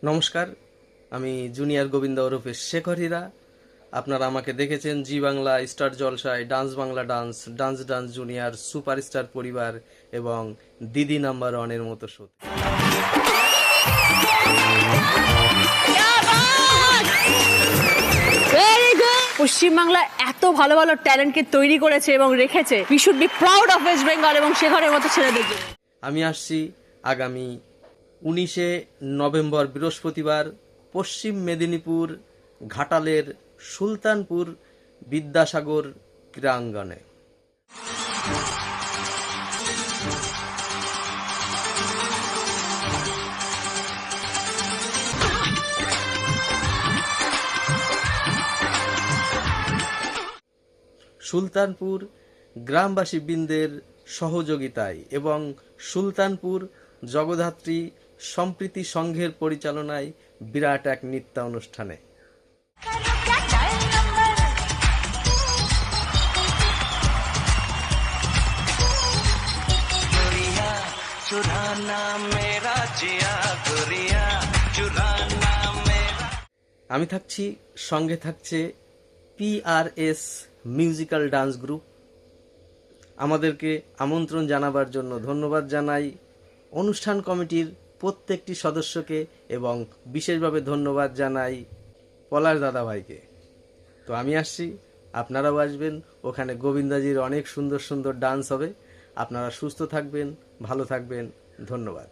নমস্কার, আমি জুনিয়র গোবিন্দ ওরফে শেখর হীরা। আপনারা আমাকে দেখেছেন জি বাংলা, স্টার জলসায়, dance Bangla dance, dance dance junior, superstar পরিবার এবং দিদি নাম্বার ওয়ানের মতো শোতে। পশ্চিমবাংলা এত ভালো ভালো ট্যালেন্টকে তৈরি করেছে এবং রেখেছে। We should be proud of West Bengal এবং শেখরের মতো ছেলেদের জন্য। আমি আসছি আগামী 19শে নভেম্বর বৃহস্পতিবার পশ্চিম মেদিনীপুর ঘাটালের সুলতানপুর বিদ্যাসাগর ক্রীড়াঙ্গনে। সুলতানপুর গ্রামবাসী বৃন্দের সহযোগিতায় এবং সুলতানপুর জগদ্ধাত্রী সম্প্রীতি সংঘের পরিচালনায় বিরাট এক নৃত্যানুষ্ঠানে আমি থাকছি, সঙ্গে থাকছে PRS মিউজিক্যাল ডান্স গ্রুপ। আমাদেরকে আমন্ত্রণ জানাবার জন্য ধন্যবাদ জানাই অনুষ্ঠান কমিটির প্রত্যেকটি সদস্যকে এবং বিশেষভাবে ধন্যবাদ জানাই পলাশ দাদাভাইকে। তো আমি আসছি, আপনারাও আসবেন। ওখানে গোবিন্দাজির অনেক সুন্দর সুন্দর ডান্স হবে। আপনারা সুস্থ থাকবেন, ভালো থাকবেন। ধন্যবাদ।